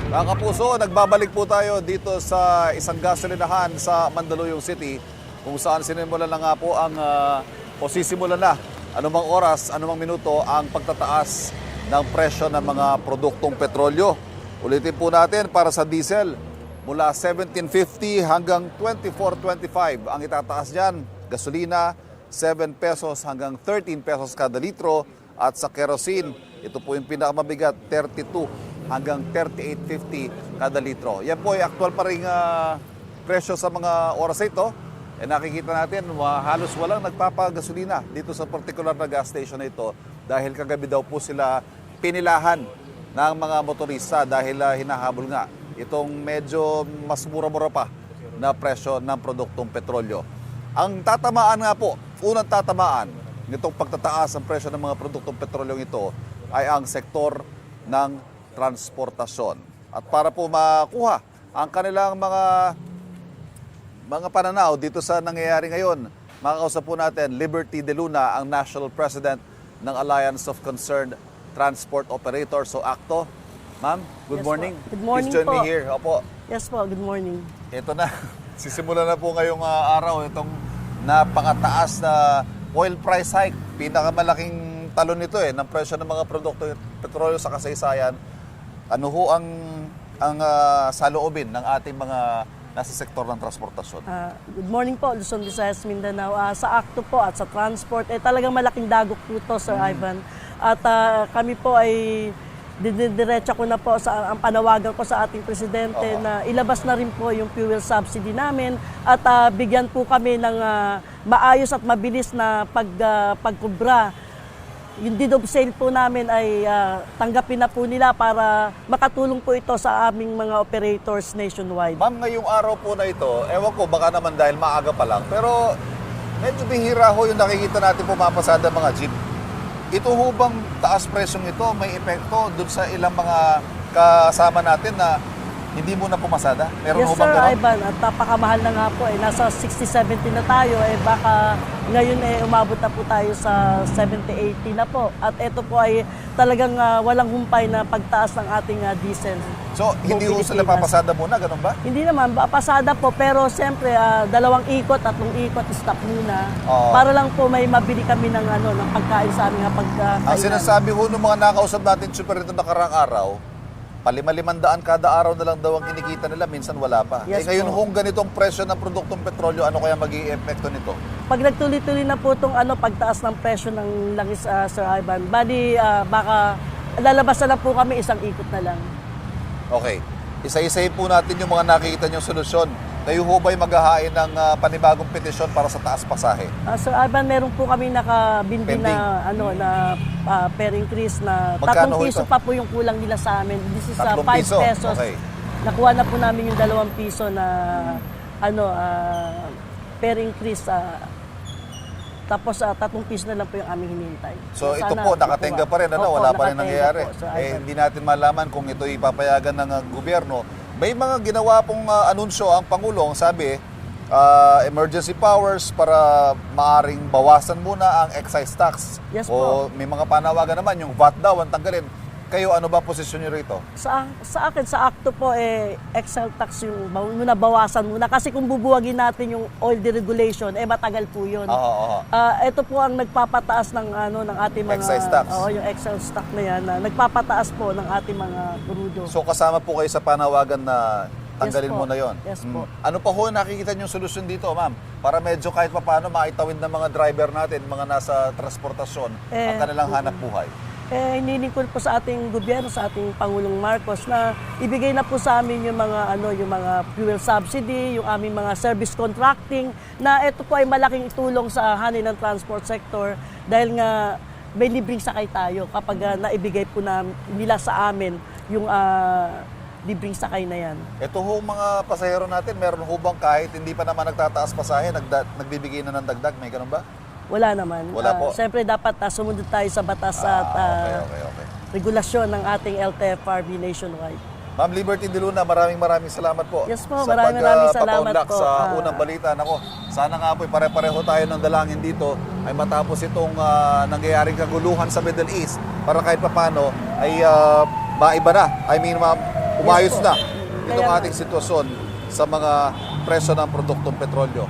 Mga kapuso, nagbabalik po tayo dito sa isang gasolinahan sa Mandaluyong City kung saan sinimulan na nga po o sisimulan na anumang oras, anumang minuto ang pagtataas ng presyo ng mga produktong petrolyo. Ulitin po natin para sa diesel, mula 17.50 hanggang 24.25 ang itataas dyan. Gasolina, 7 pesos hanggang 13 pesos kada litro. At sa kerosene, ito po yung pinakamabigat, 32 hanggang 38.50 kada litro. Yan po ay aktual pa rin presyo sa mga oras ito. Nakikita natin, halos walang nagpapagasolina dito sa particular na gas station na ito dahil kagabi daw po sila pinilahan ng mga motorista dahil hinahabol nga itong medyo mas mura-mura pa na presyo ng produktong petrolyo. Ang tatamaan nga po, unang tatamaan nitong pagtataas ng presyo ng mga produktong petrolyong ito ay ang sektor ng transportasyon. At para po makuha ang kanilang mga pananaw dito sa nangyayari ngayon, makakausap po natin Liberty De Luna, ang National President ng Alliance of Concerned Transport Operators, so ACTO. Ma'am, good morning. Good morning Please join po. me here. Opo. Yes po, good morning. Ito na, sisimula na po ngayong araw itong napakataas na oil price hike. Pinakamalaking talon nito ng presyo ng mga produkto petrolyo sa kasaysayan. Ano ho ang saloobin ng ating mga nasa sektor ng transportasyon? Good morning po, Luzon, Visayas, Mindanao. Sa ACTO po at sa transport, talagang malaking dagok po ito, Sir Ivan. At kami po ay didiretsa ko na po ang panawagan ko sa ating presidente na ilabas na rin po yung fuel subsidy namin at bigyan po kami ng maayos at mabilis na pagkubra. Yung deed of sale po namin ay tanggapin na po nila para makatulong po ito sa aming mga operators nationwide. Ma'am, ngayong araw po na ito, ewan ko baka naman dahil maaga pa lang, pero medyo bihira ho yung nakikita natin pumapasada mga jeep. Ito ho bang taas presyong ito may epekto dun sa ilang mga kasama natin na hindi mo na pumasada? Meron Yes, ho bang Sir gano'n? Ivan, at napakamahal na nga po. Nasa 60-70 na tayo. Baka ngayon umabot na po tayo sa 70-80 na po. At ito po ay talagang walang humpay na pagtaas ng ating diesel. So, hindi ho sila papasada muna, ganun ba? Hindi naman, pasada po. Pero siyempre, 2 ikot, 3 ikot, stop muna. Para lang po may mabili kami ng pagkain sa aming pagkainan. Ang sinasabi ho ng mga nakausap natin super ito nakarang araw, 500 kada araw na lang daw ang kinikita nila, minsan wala pa. Yes, ngayon po. kung ganitong presyo ng produktong petrolyo, ano kaya magiging epekto nito? Pag nagtuloy-tuloy na po itong pagtaas ng presyo ng langis, Sir Ivan, bali baka lalabas na lang po kami 1 ikot na lang. Okay. Isa-isahin po natin yung mga nakikita niyong solusyon. Kayo ho ba'y maghahain ng panibagong petisyon para sa taas pasahe? Sir Ivan, meron po kami nakabindi Pending. na per increase na Magkano 3 piso ito? pa po yung kulang nila sa amin. This is 5 3 piso? pesos. Okay. Nakuha na po namin yung 2 piso na per increase. Tapos 3 piso na lang po yung aming hinihintay. So ito Sana po, nakatenga pa rin, Opo, wala pa rin nakatenga nangyayari. po, Sir Ivan. Hindi natin malaman kung ito ipapayagan ng gobyerno. May mga ginawa pong anunsyo ang Pangulo, ang sabi, emergency powers para maaring bawasan muna ang excise tax. Yes O may mga panawagan naman, yung VAT daw ang tanggalin. Kayo, ano ba posisyon nyo rito? Sa akin, sa ACTO po, excise tax yung bawasan muna. Kasi kung bubuwagin natin yung oil deregulation, matagal po yun. Ito po ang nagpapataas ng ating mga... Excise tax. Oo, yung excise tax na yan. Nagpapataas po ng ating mga crudo. So kasama po kayo sa panawagan na tanggalin Yes po. mo na yon. Yes po. Ano pa ho nakikita niyong solusyon dito, ma'am? Para medyo kahit paano maitawid ng mga driver natin, mga nasa transportasyon, ang kanilang hanap buhay. Hinilingkod po sa ating gobyerno, sa ating Pangulong Marcos na ibigay na po sa amin yung mga fuel subsidy, yung aming mga service contracting, na ito po ay malaking tulong sa hanin ng transport sector dahil nga may libreng sakay tayo kapag naibigay po nila sa amin yung libreng sakay na yan. Ito ho mga pasahero natin, meron ho bang kahit hindi pa naman nagtataas pasahe, nagbibigay na ng dagdag, may ganun ba? Wala naman. Wala po. Siyempre dapat sumunod tayo sa batas at Okay. regulasyon ng ating LTFRB nationwide. Ma'am Liberty De Luna, maraming salamat po. Yes po, sa maraming salamat pagpapaunlak po. sa unang balita. Nako, sana nga po pare-pareho tayo ng dalangin dito ay matapos itong nangyayaring kaguluhan sa Middle East para kahit papano ay maiba na. I mean, umayos po. na Kaya itong nga. ating sitwasyon sa mga presyo ng produktong petrolyo.